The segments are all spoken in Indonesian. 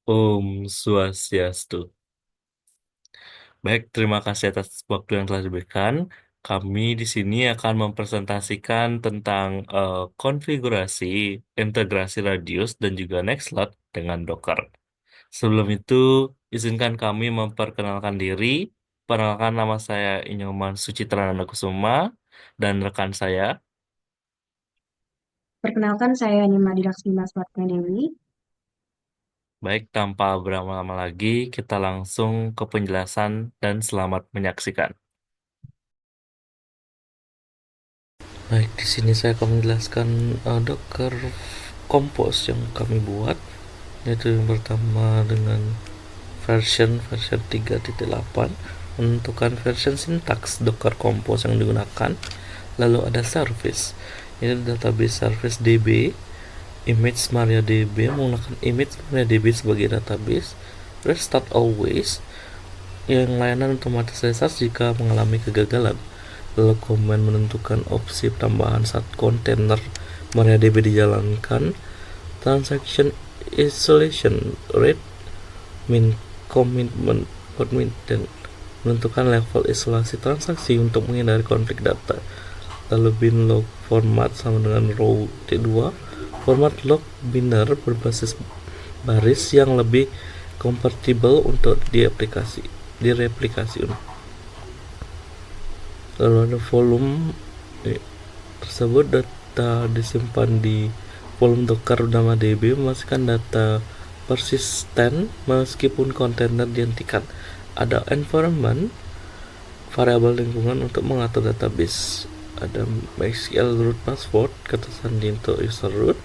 Om Swastiastu. Baik, terima kasih atas waktu yang telah diberikan. Kami di sini akan mempresentasikan tentang konfigurasi, integrasi Radius, dan juga Nextcloud dengan Docker. Sebelum itu, izinkan kami memperkenalkan diri. Perkenalkan, nama saya Inyoman Sucitrananda Kusuma dan rekan saya. Perkenalkan, saya Nima Dilaksmi Maswatnya Dewi. Baik, tanpa berlama-lama lagi, kita langsung ke penjelasan dan selamat menyaksikan. Baik, di sini saya akan menjelaskan Docker Compose yang kami buat, yaitu yang pertama dengan version 3.8, menentukan version sintaks Docker Compose yang digunakan. Lalu ada service, ini database service DB, image MariaDB, menggunakan image MariaDB sebagai database. Restart always, yang layanan otomatis restart jika mengalami kegagalan. Lalu command menentukan opsi tambahan saat kontainer MariaDB dijalankan. Transaction isolation rate, min commitment commit, dan menentukan level isolasi transaksi untuk menghindari konflik data. Lalu bin log format sama dengan row T2, format log biner berbasis baris yang lebih kompatibel untuk direplikasi. Lalu ada volume tersebut, data disimpan di volume Docker nama DB, memastikan data persisten meskipun kontainer dihentikan. Ada environment, variabel lingkungan untuk mengatur database. Ada MySQL root password, kata sandi untuk user root.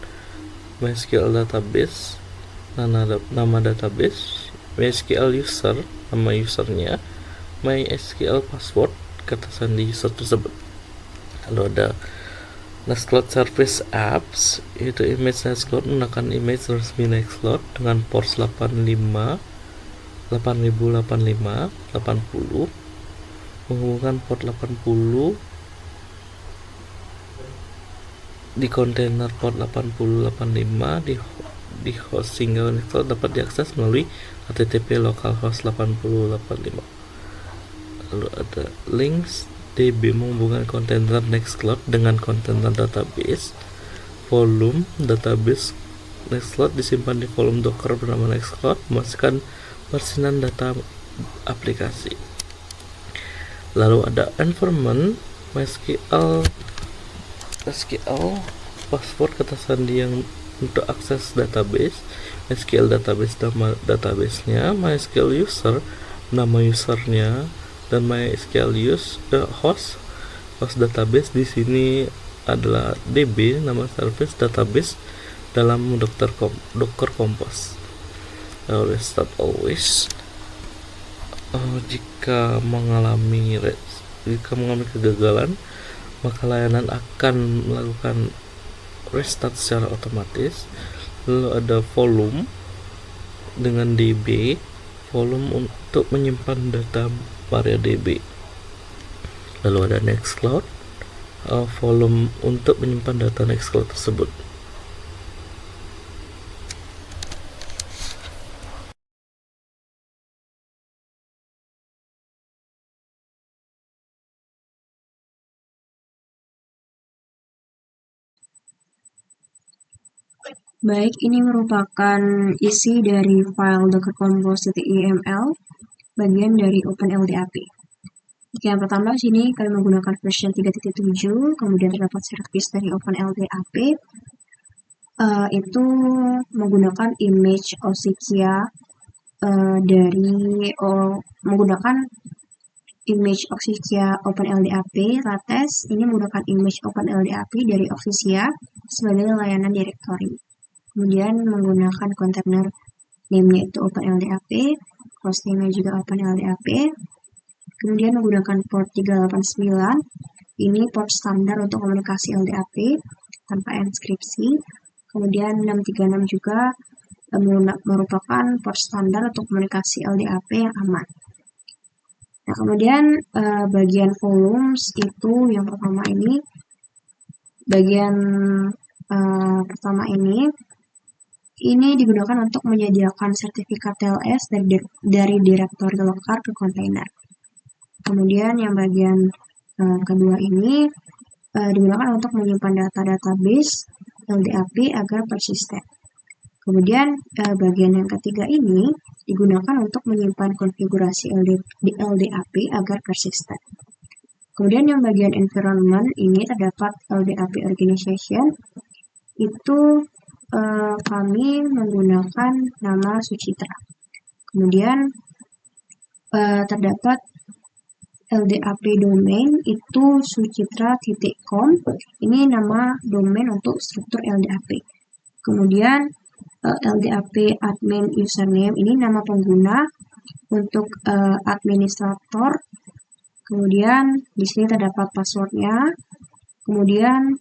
MySQL database, nama database. MySQL user, nama usernya. MySQL password, kata sandi user tersebut. Lalu ada Nextcloud Service Apps, yaitu image Nextcloud menggunakan image resmi Nextcloud dengan port 85 8085 80, menghubungkan port 80 di kontainer port 8085 di host, sehingga Nextcloud dapat diakses melalui HTTP localhost 8085. Lalu ada links DB, menghubungkan kontainer Nextcloud dengan kontainer database. Volume database Nextcloud disimpan di volume Docker bernama Nextcloud, memastikan persinan data aplikasi. Lalu ada environment, MySQL password, kata sandi yang untuk akses database. MySQL database, nama databasenya. MySQL user, nama usernya. Dan MySQL host database di sini adalah DB, nama service database dalam Docker Compose. Restart always, jika mengalami kegagalan, maka layanan akan melakukan restart secara otomatis. Lalu ada volume dengan DB, volume untuk menyimpan data MariaDB. Lalu ada Nextcloud, volume untuk menyimpan data Nextcloud tersebut. Baik, ini merupakan isi dari file dockercompose.yml, bagian dari OpenLDAP. Yang pertama, sini kami menggunakan version 3.7, kemudian terdapat service dari OpenLDAP, itu menggunakan image Ossekia menggunakan image Oxysia OpenLDAP Lattes. Ini menggunakan image OpenLDAP dari Oxysia sebagai layanan directory. Kemudian menggunakan container name-nya itu OpenLDAP, hostname-nya juga OpenLDAP. Kemudian menggunakan port 389, ini port standar untuk komunikasi LDAP tanpa enkripsi. Kemudian 636 juga merupakan port standar untuk komunikasi LDAP yang aman. Nah, kemudian bagian volumes itu yang pertama ini Ini digunakan untuk menyediakan sertifikat TLS dari Directory Locker ke kontainer. Kemudian yang bagian kedua ini digunakan untuk menyimpan data database LDAP agar persisten. Kemudian bagian yang ketiga ini digunakan untuk menyimpan konfigurasi LDAP agar persisten. Kemudian yang bagian environment ini terdapat LDAP organization. Itu kami menggunakan nama Sucitra. Kemudian terdapat LDAP domain itu sucitra.com. Ini nama domain untuk struktur LDAP. Kemudian LDAP admin username ini nama pengguna untuk administrator. Kemudian di sini terdapat passwordnya. Kemudian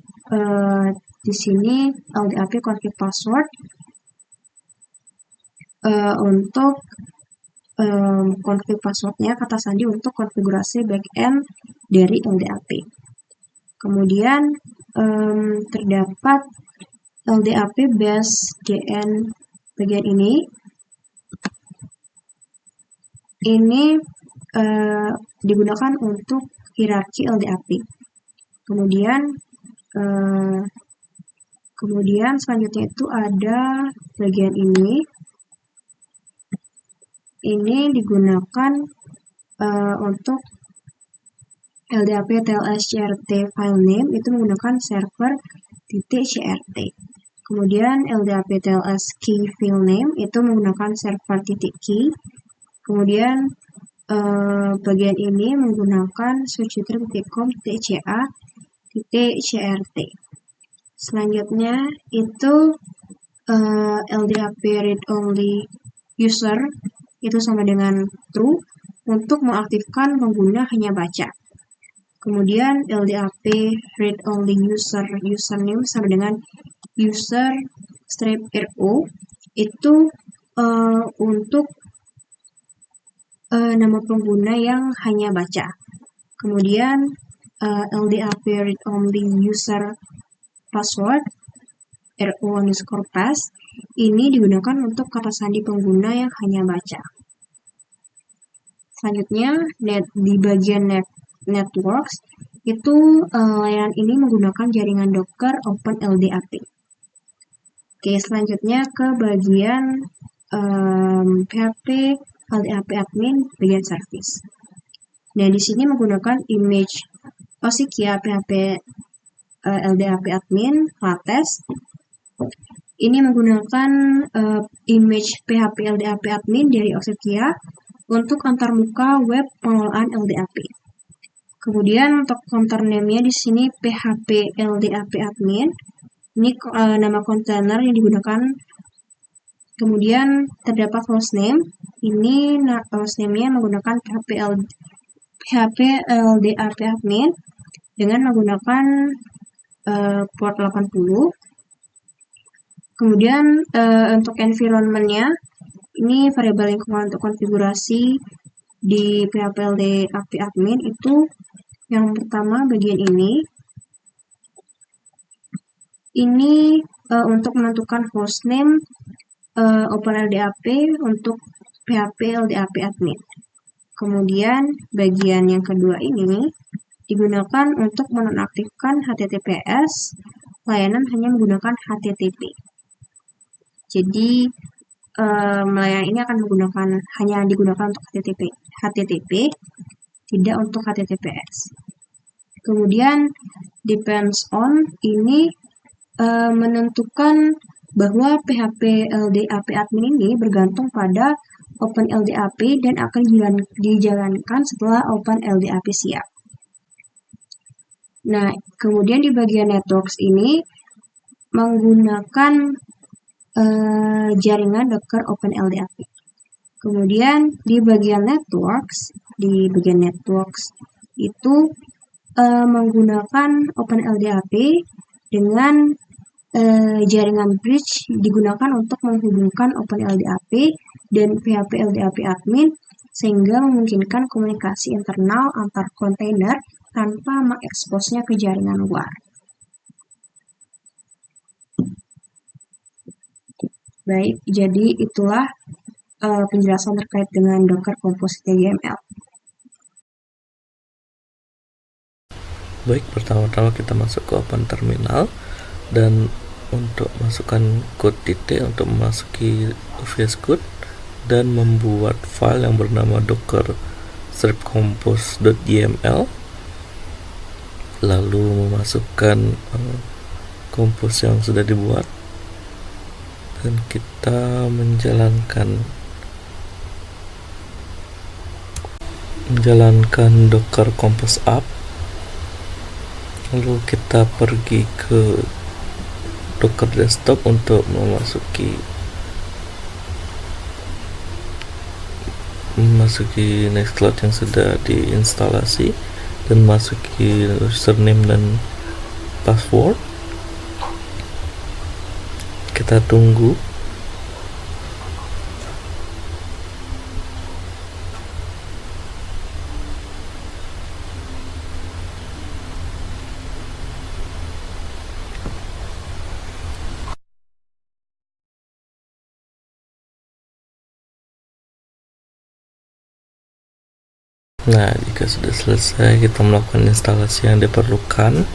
di sini LDAP config password untuk config passwordnya kata sandi untuk konfigurasi backend dari LDAP. Kemudian terdapat LDAP base DN bagian ini. Ini digunakan untuk hierarki LDAP. Kemudian selanjutnya itu ada bagian ini. Ini digunakan untuk LDAP TLS CRT file name itu menggunakan server.crt. Kemudian LDAP TLS key file name itu menggunakan server.key. Kemudian bagian ini menggunakan sucitra.com.ca.crt. Selanjutnya itu LDAP read only user itu sama dengan true untuk mengaktifkan pengguna hanya baca. Kemudian LDAP read only user username sama dengan user -ro itu untuk nama pengguna yang hanya baca. Kemudian LDAP read only user password ro_pass ini digunakan untuk kata sandi pengguna yang hanya baca. Selanjutnya di bagian networks itu layanan ini menggunakan jaringan Docker OpenLDAP. Oke, selanjutnya ke bagian PHP LDAP admin bagian service. Nah, di sini menggunakan image Ossekia PHP LDAP admin lattes. Ini menggunakan image PHP LDAP admin dari Ossekia untuk antarmuka web pengelolaan LDAP. Kemudian untuk counter name-nya di sini PHP LDAP admin. Ini nama kontainer yang digunakan. Kemudian terdapat hostname. Ini hostname-nya menggunakan PHP LDAP admin dengan menggunakan port 80. Kemudian untuk environment-nya ini variabel lingkungan untuk konfigurasi di PHP LDAP admin itu yang pertama bagian ini. Ini untuk menentukan hostname OpenLDAP untuk PHP LDAP admin. Kemudian bagian yang kedua ini digunakan untuk menonaktifkan HTTPS layanan hanya menggunakan HTTP. Jadi layanan ini akan hanya digunakan untuk HTTP, tidak untuk HTTPS. Kemudian depends on ini menentukan bahwa PHP LDAP admin ini bergantung pada OpenLDAP dan akan dijalankan setelah OpenLDAP siap. Nah, kemudian di bagian networks ini menggunakan jaringan Docker OpenLDAP. Kemudian di bagian networks itu menggunakan OpenLDAP dengan jaringan bridge digunakan untuk menghubungkan OpenLDAP dan PHP LDAP admin sehingga memungkinkan komunikasi internal antar kontainer tanpa mengeksposnya ke jaringan luar. Baik, jadi itulah penjelasan terkait dengan Docker Composite YML. Baik, pertama-tama kita masuk ke Open Terminal, dan untuk masukkan code titik untuk memasuki VS Code dan membuat file yang bernama docker compose.yml, lalu memasukkan compose yang sudah dibuat, dan kita menjalankan docker compose app. Lalu kita pergi ke Docker desktop untuk memasuki Nextcloud yang sudah diinstalasi, dan masuki username dan password. Kita tunggu. Nah, jika sudah selesai, kita melakukan instalasi yang diperlukan.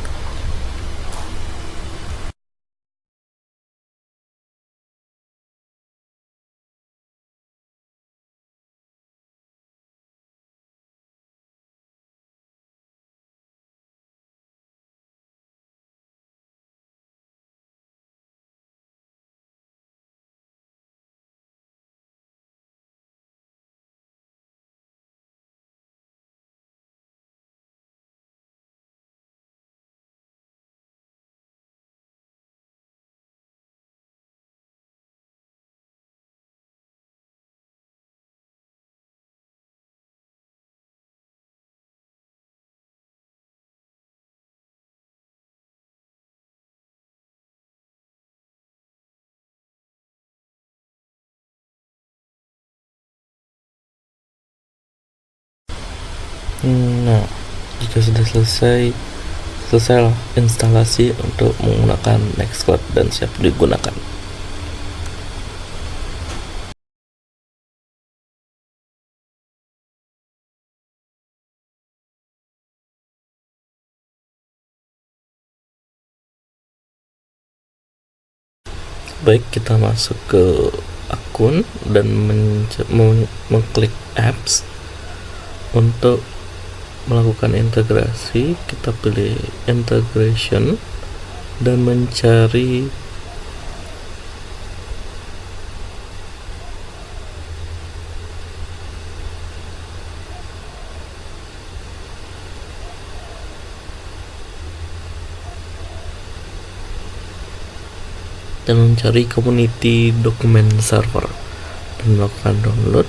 Nah, jika sudah selesailah instalasi untuk menggunakan Nextcloud dan siap digunakan. Baik, kita masuk ke akun dan mengklik apps. Untuk melakukan integrasi, kita pilih integration dan mencari community document server dan melakukan download.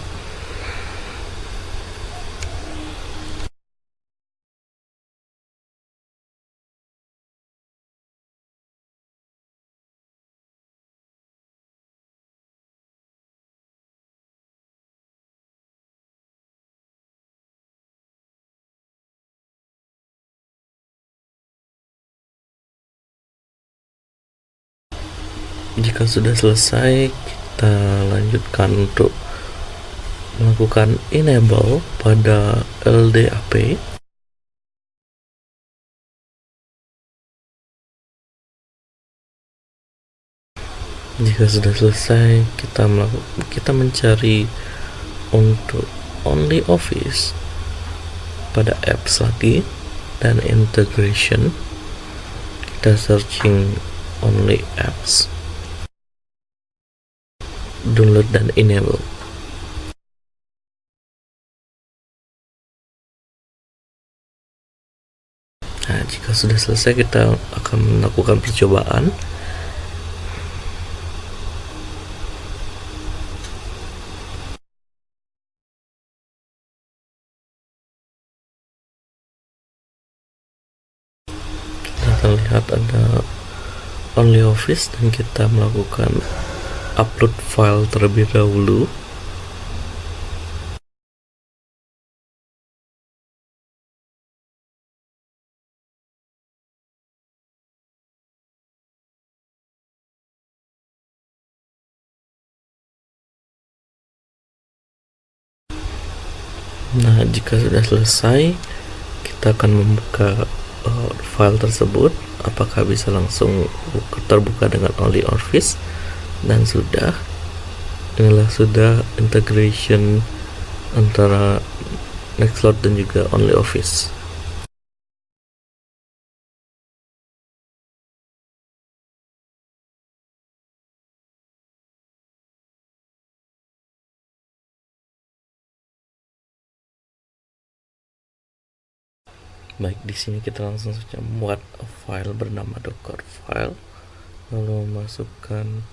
Jika sudah selesai, kita lanjutkan untuk melakukan enable pada LDAP. Jika sudah selesai, kita mencari untuk only office pada apps lagi, dan integration kita searching only apps, download dan enable. Nah, jika sudah selesai, kita akan melakukan percobaan. Kita lihat ada only office, dan kita melakukan upload file terlebih dahulu. Nah, jika sudah selesai, kita akan membuka file tersebut. Apakah bisa langsung terbuka dengan OnlyOffice? Dan inilah sudah integration antara Nextcloud dan juga OnlyOffice. Baik, di sini kita langsung saja membuat file bernama docker file, lalu masukkan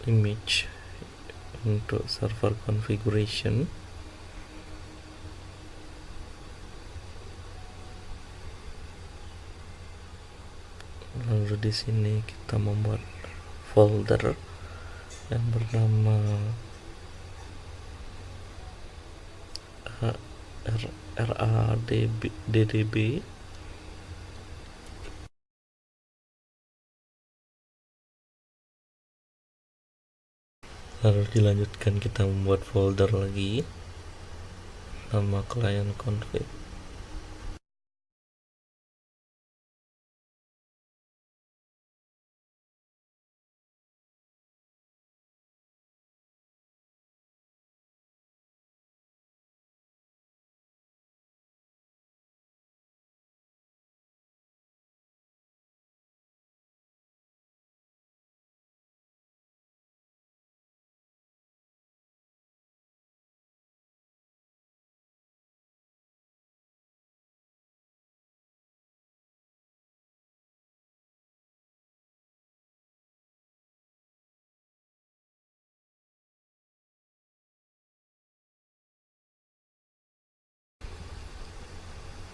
image untuk server configuration. Lalu di sini kita membuat folder yang bernama RADDB. Lalu dilanjutkan kita membuat folder lagi nama client config.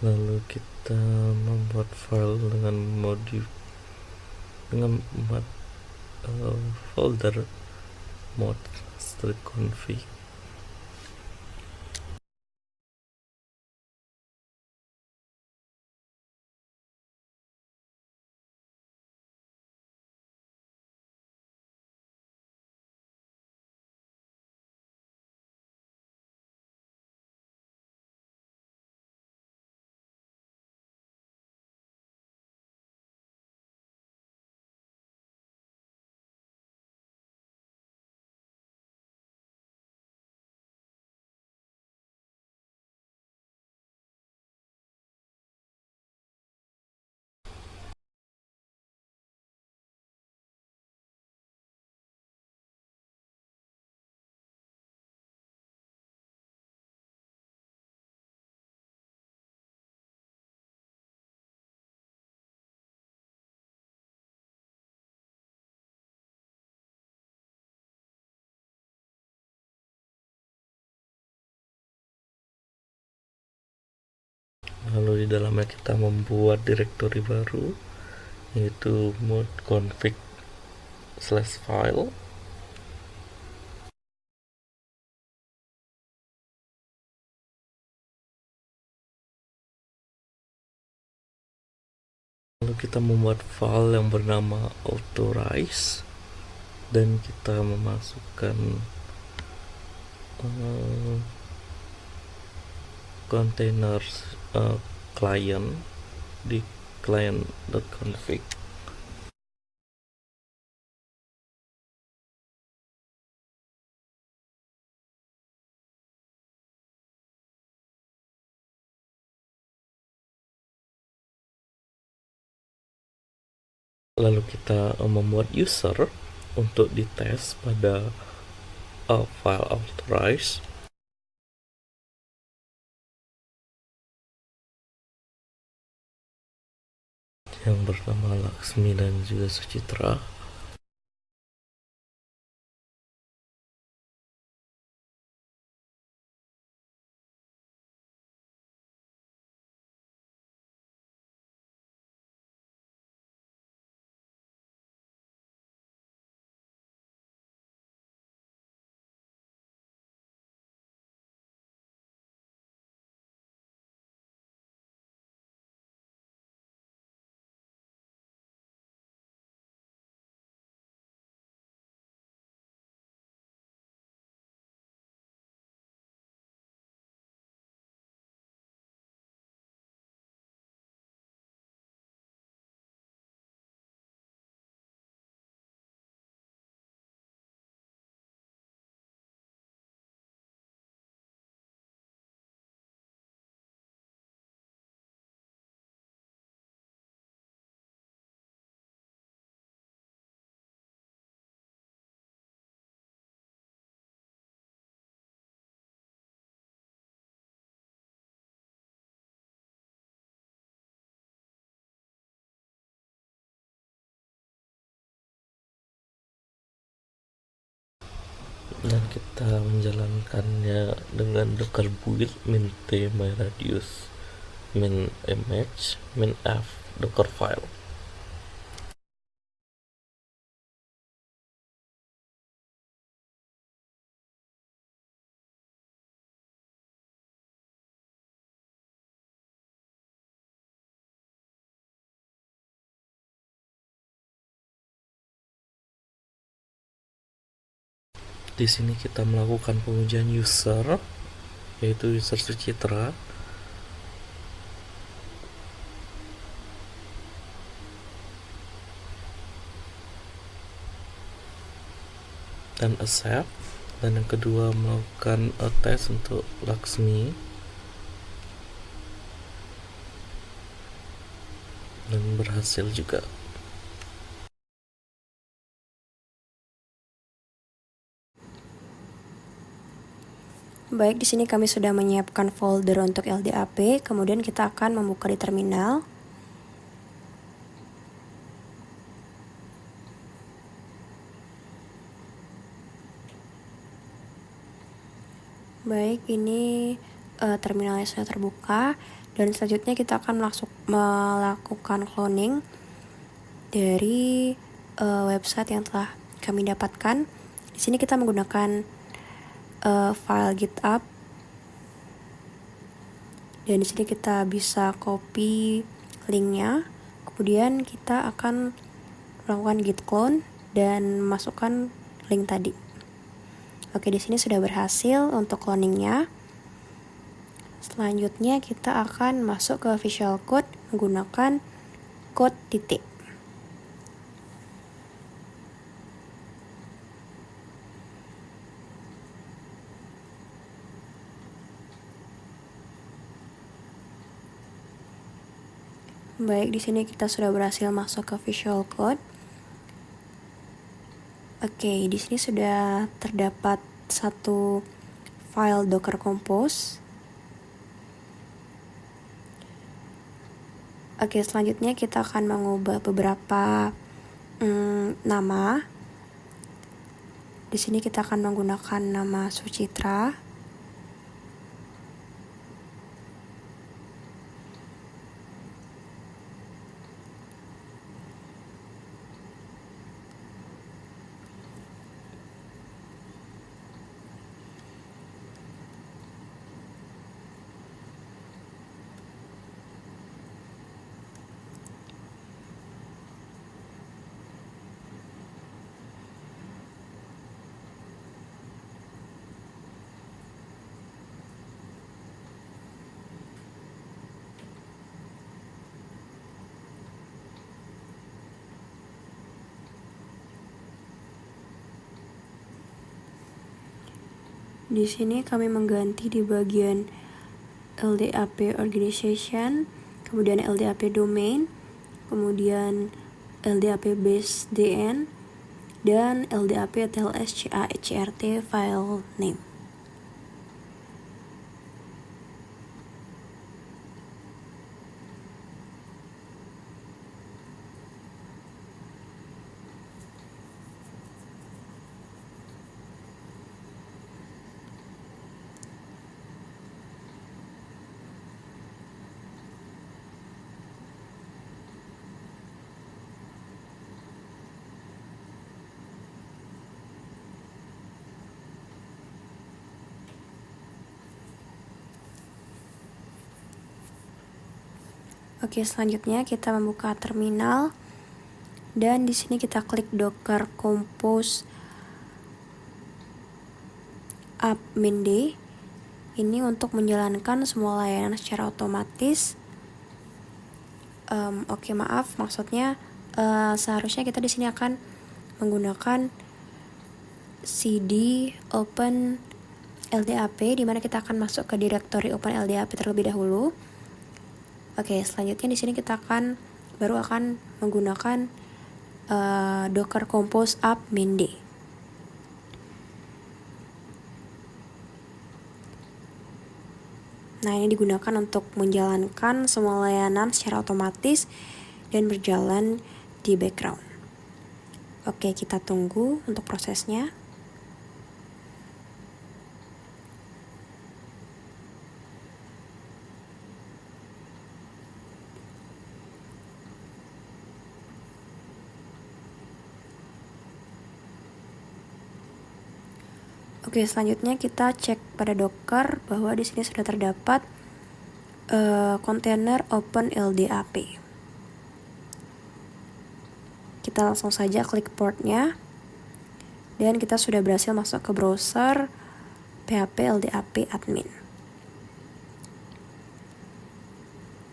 Lalu kita membuat file dengan membuat folder mod/config. Lalu di dalamnya kita membuat direktori baru, yaitu mod config/file. Lalu kita membuat file yang bernama authorize, dan kita memasukkan containers client di client.config. Lalu kita membuat user untuk dites pada file authorize. Yang bernama Laksmi dan juga Sucitra. dan kita menjalankannya dengan docker build min t my radius min image min f docker file. Di sini kita melakukan pengujian user, yaitu user Sucitra. Dan accept. Dan yang kedua melakukan tes untuk Laksmi. Dan berhasil juga. Baik, di sini kami sudah menyiapkan folder untuk LDAP, kemudian kita akan membuka di terminal. Baik, ini terminalnya sudah terbuka, dan selanjutnya kita akan melakukan cloning dari website yang telah kami dapatkan. Di sini kita menggunakan file GitHub, dan di sini kita bisa copy linknya. Kemudian kita akan melakukan git clone dan masukkan link tadi. Oke, di sini sudah berhasil untuk cloningnya. Selanjutnya kita akan masuk ke Visual Code menggunakan code titik. Baik, di sini kita sudah berhasil masuk ke Visual Code. Oke, di sini sudah terdapat satu file Docker Compose. Oke, selanjutnya kita akan mengubah beberapa nama. Di sini kita akan menggunakan nama Sucitra. Di sini kami mengganti di bagian LDAP Organization, kemudian LDAP Domain, kemudian LDAP Base DN, dan LDAP TLS CACRT File Name. Oke, selanjutnya kita membuka terminal, dan di sini kita klik Docker Compose app min-d. Ini untuk menjalankan semua layanan secara otomatis. Oke, maaf, maksudnya seharusnya kita di sini akan menggunakan cd open LDAP, di mana kita akan masuk ke direktori open LDAP terlebih dahulu. Oke, selanjutnya di sini kita baru akan menggunakan Docker Compose app min-d. Nah, ini digunakan untuk menjalankan semua layanan secara otomatis dan berjalan di background. Oke, kita tunggu untuk prosesnya. Oke, selanjutnya kita cek pada Docker bahwa di sini sudah terdapat kontainer OpenLDAP. Kita langsung saja klik portnya, dan kita sudah berhasil masuk ke browser PHP LDAP admin.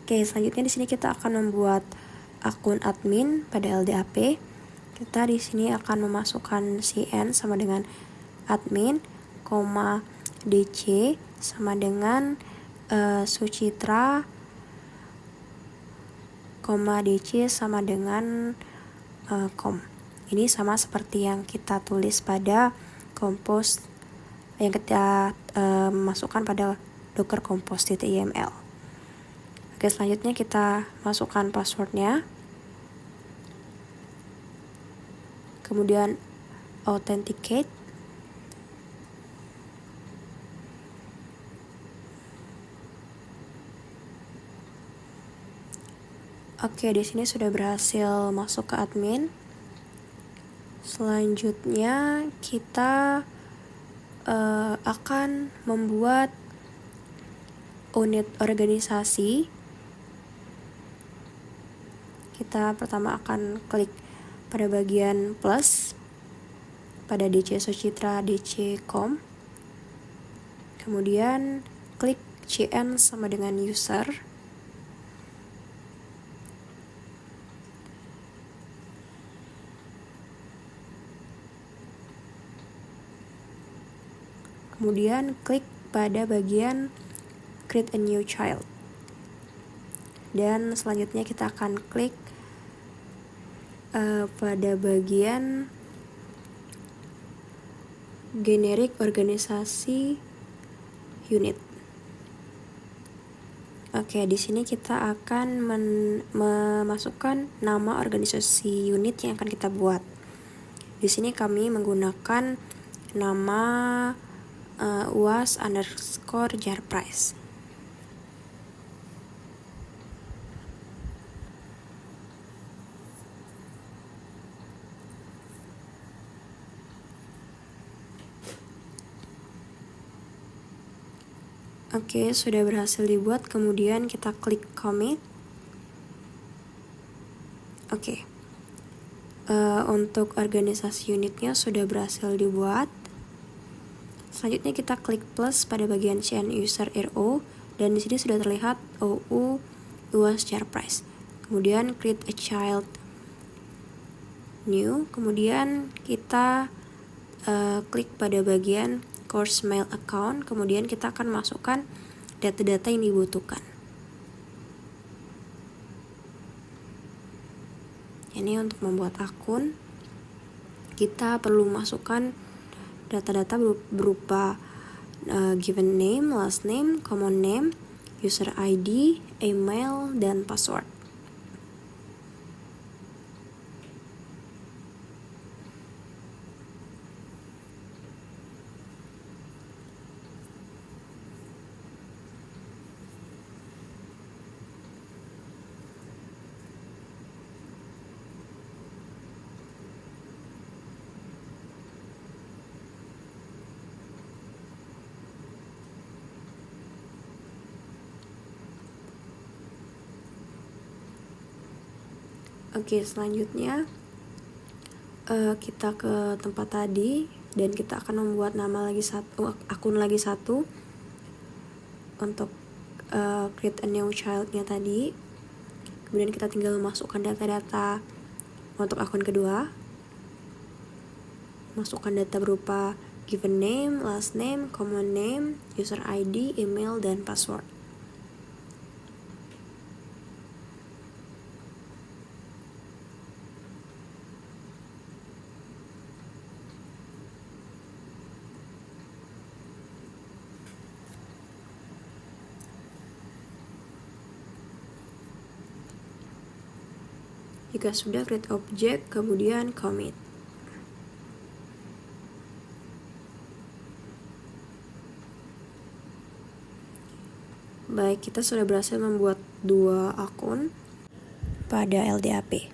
Oke, selanjutnya di sini kita akan membuat akun admin pada LDAP. Kita di sini akan memasukkan cn sama dengan admin, dc sama dengan Sucitra, dc sama dengan com. Ini sama seperti yang kita tulis pada compose yang kita masukkan pada docker compose.yml. Oke, selanjutnya kita masukkan passwordnya, kemudian authenticate. Oke, di sini sudah berhasil masuk ke admin. Selanjutnya kita akan membuat unit organisasi. Kita pertama akan klik pada bagian plus pada DC Sucitra DC.com, kemudian klik cn sama dengan user, kemudian klik pada bagian create a new child, dan selanjutnya kita akan klik pada bagian generic organisasi unit. Oke, di sini kita akan memasukkan nama organisasi unit yang akan kita buat. Di sini kami menggunakan nama uas_jarprice. Oke, sudah berhasil dibuat, kemudian kita klik commit. Oke, untuk organisasi unitnya sudah berhasil dibuat. Selanjutnya kita klik plus pada bagian cn user RO, dan di sini sudah terlihat OU uas_jarprice. Kemudian create a child new, kemudian kita klik pada bagian course mail account, kemudian kita akan masukkan data-data yang dibutuhkan. Ini untuk membuat akun, kita perlu masukkan data-data berupa given name, last name, common name, user ID, email, dan password. Oke, selanjutnya kita ke tempat tadi, dan kita akan membuat nama lagi satu, akun lagi satu untuk create a new child-nya tadi. Kemudian kita tinggal memasukkan data-data untuk akun kedua. Masukkan data berupa given name, last name, common name, user ID, email, dan password. Jika sudah, create object, kemudian commit. Baik, kita sudah berhasil membuat 2 akun pada LDAP.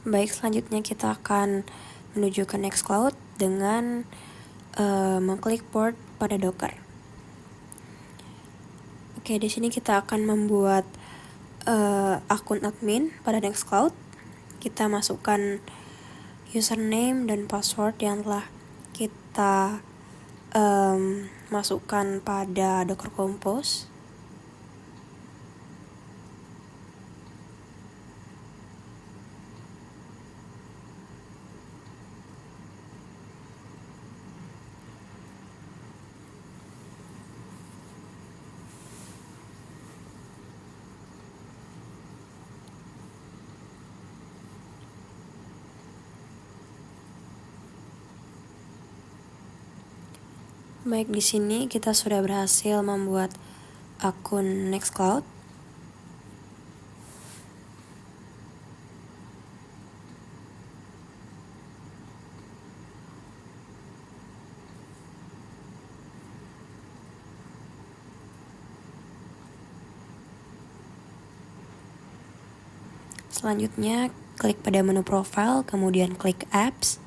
Baik, selanjutnya kita akan menuju ke Nextcloud. dengan mengklik port pada Docker. Oke, di sini kita akan membuat akun admin pada Nextcloud. Kita masukkan username dan password yang telah kita masukkan pada Docker Compose. Baik, di sini kita sudah berhasil membuat akun Nextcloud. Selanjutnya, klik pada menu profile, kemudian klik apps.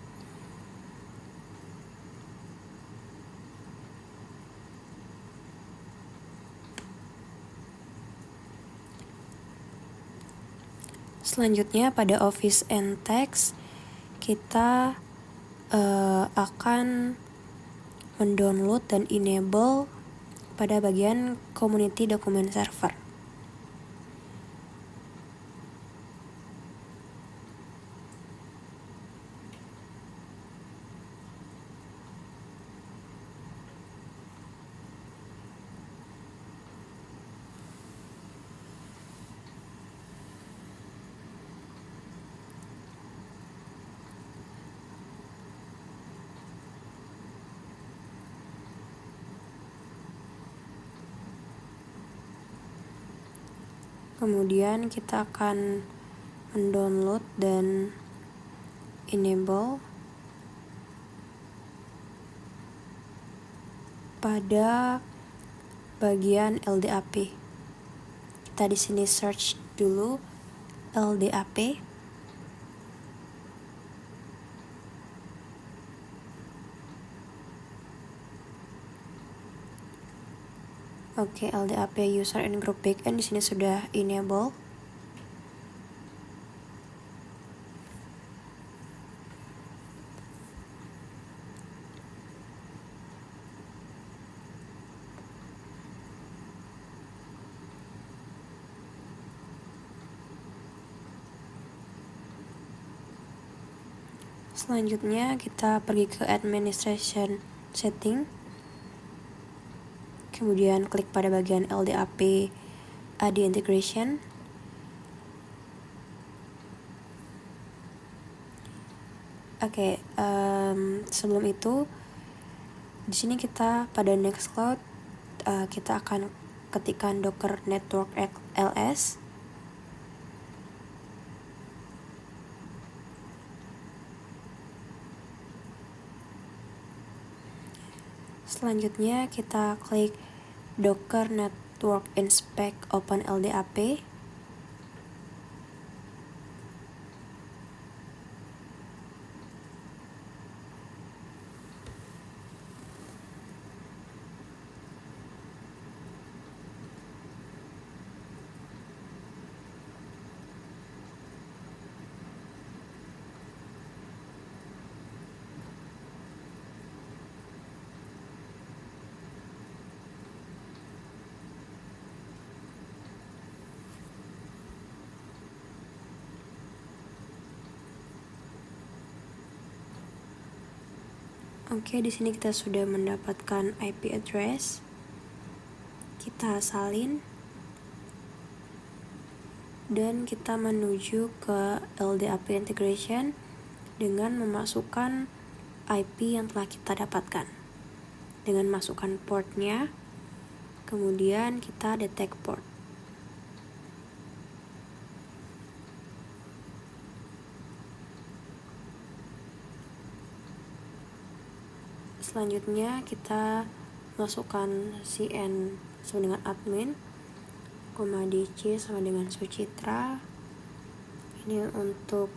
Selanjutnya pada Office and Text, kita akan mendownload dan enable pada bagian Community Document Server. Kemudian kita akan mendownload dan enable pada bagian LDAP. Kita di sini search dulu LDAP. Oke, LDAP user and group backend di sini sudah enable. Selanjutnya kita pergi ke administration setting. Kemudian klik pada bagian LDAP AD integration. Oke, sebelum itu di sini kita pada Nextcloud kita akan ketikkan docker network ls. Selanjutnya kita klik Docker Network Inspect Open LDAP. Oke, di sini kita sudah mendapatkan IP address. Kita salin dan kita menuju ke LDAP integration dengan memasukkan IP yang telah kita dapatkan. Dengan masukkan portnya, kemudian kita detect port. Selanjutnya kita masukkan CN sama dengan admin, DC sama dengan Sucitra. Ini untuk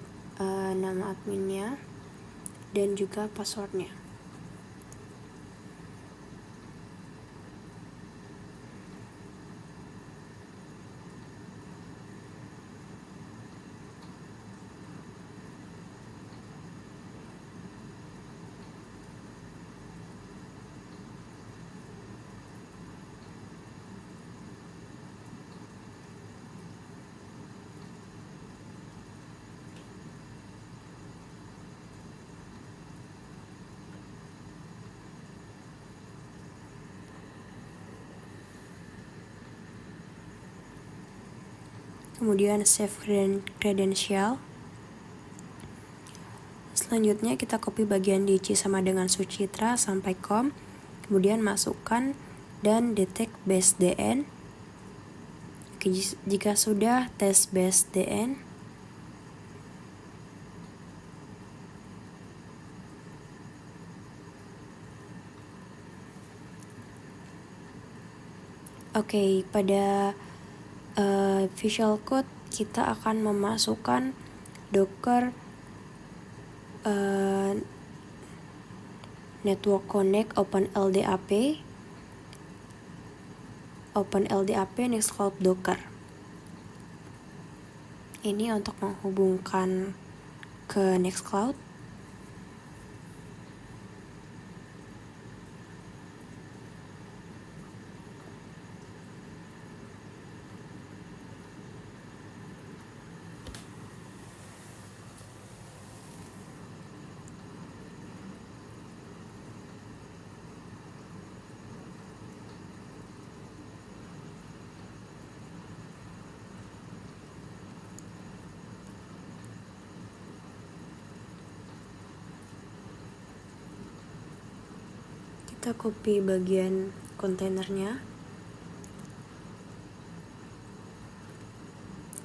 nama adminnya. dan juga passwordnya. Kemudian save credential. Selanjutnya kita copy bagian DC sama dengan Sucitra sampai com, kemudian masukkan dan detect base DN. Oke, jika sudah tes base DN, oke, pada Visual Code kita akan memasukkan Docker Network Connect OpenLDAP Nextcloud Docker. Ini untuk menghubungkan ke Nextcloud. Kita copy bagian kontainernya.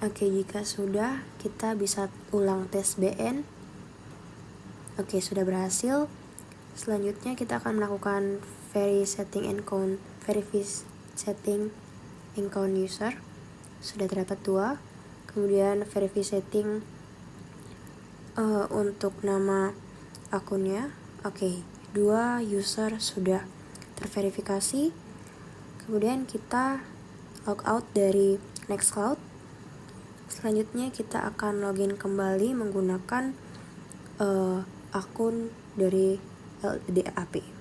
Oke, jika sudah, kita bisa ulang tes BN. Oke, sudah berhasil. Selanjutnya kita akan melakukan verify setting account user. Sudah terdapat 2. Kemudian verify setting untuk nama akunnya. Oke, 2 user sudah terverifikasi. Kemudian kita logout dari Nextcloud. Selanjutnya kita akan login kembali menggunakan akun dari LDAP.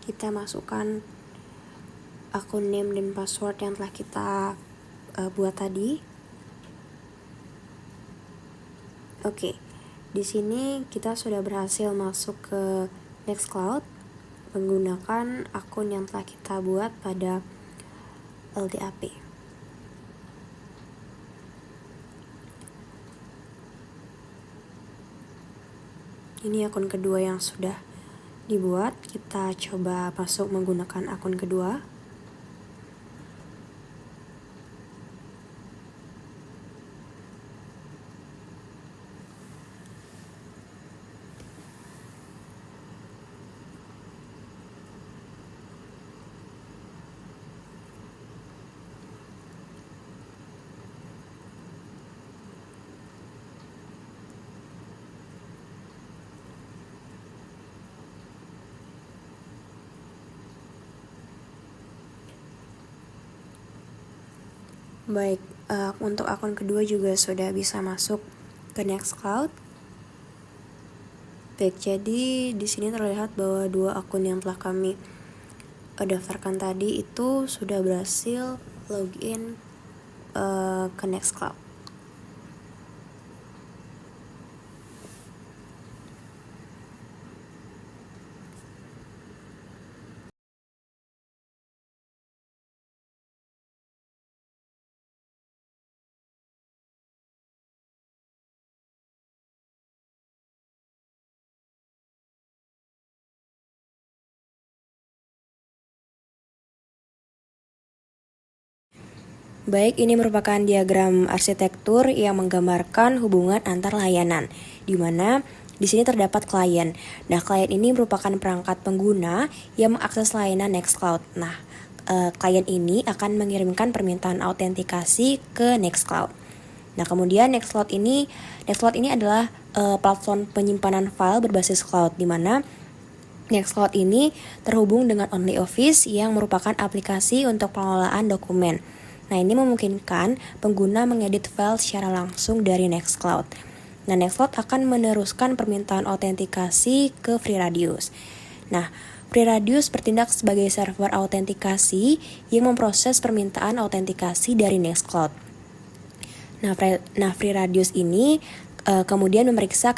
Kita masukkan akun name dan password yang telah kita buat tadi. Oke, di sini kita sudah berhasil masuk ke Nextcloud menggunakan akun yang telah kita buat pada LDAP. Ini akun kedua yang sudah dibuat. Kita coba masuk menggunakan akun kedua. Baik, untuk akun kedua juga sudah bisa masuk ke Nextcloud. Baik, jadi di sini terlihat bahwa 2 akun yang telah kami daftarkan tadi itu sudah berhasil login ke Nextcloud. Baik, ini merupakan diagram arsitektur yang menggambarkan hubungan antar layanan, di mana di sini terdapat klien. Nah, klien ini merupakan perangkat pengguna yang mengakses layanan Nextcloud. Nah, klien ini akan mengirimkan permintaan autentikasi ke Nextcloud. Nah, kemudian Nextcloud ini adalah platform penyimpanan file berbasis cloud, di mana Nextcloud ini terhubung dengan OnlyOffice yang merupakan aplikasi untuk pengelolaan dokumen. Nah, ini memungkinkan pengguna mengedit file secara langsung dari Nextcloud. Nah, Nextcloud akan meneruskan permintaan autentikasi ke FreeRadius. Nah, FreeRadius bertindak sebagai server autentikasi yang memproses permintaan autentikasi dari Nextcloud. Nah, FreeRadius ini kemudian memeriksa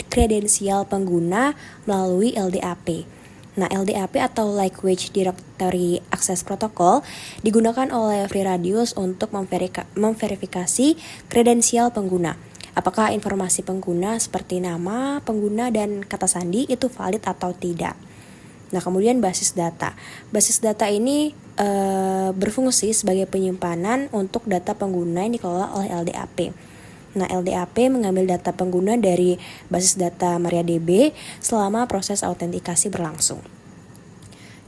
kredensial pengguna melalui LDAP. Nah, LDAP atau Language Directory Access Protocol digunakan oleh FreeRadius untuk memverifikasi kredensial pengguna. Apakah informasi pengguna seperti nama, pengguna, dan kata sandi itu valid atau tidak. Nah, kemudian basis data. Basis data ini berfungsi sebagai penyimpanan untuk data pengguna yang dikelola oleh LDAP. Nah, LDAP mengambil data pengguna dari basis data MariaDB selama proses autentikasi berlangsung.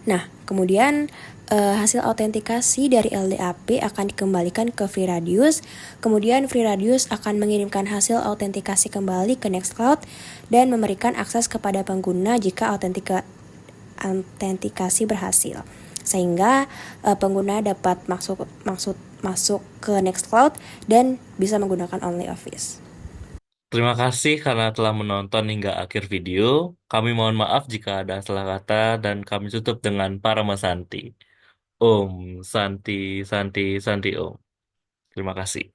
Nah, kemudian hasil autentikasi dari LDAP akan dikembalikan ke FreeRadius. Kemudian FreeRadius akan mengirimkan hasil autentikasi kembali ke Nextcloud dan memberikan akses kepada pengguna jika autentikasi berhasil, sehingga pengguna dapat masuk ke Nextcloud dan bisa menggunakan OnlyOffice. Terima kasih karena telah menonton hingga akhir video. Kami mohon maaf jika ada salah kata dan kami tutup dengan Parama Santi. Om Santi Santi Santi Om. Terima kasih.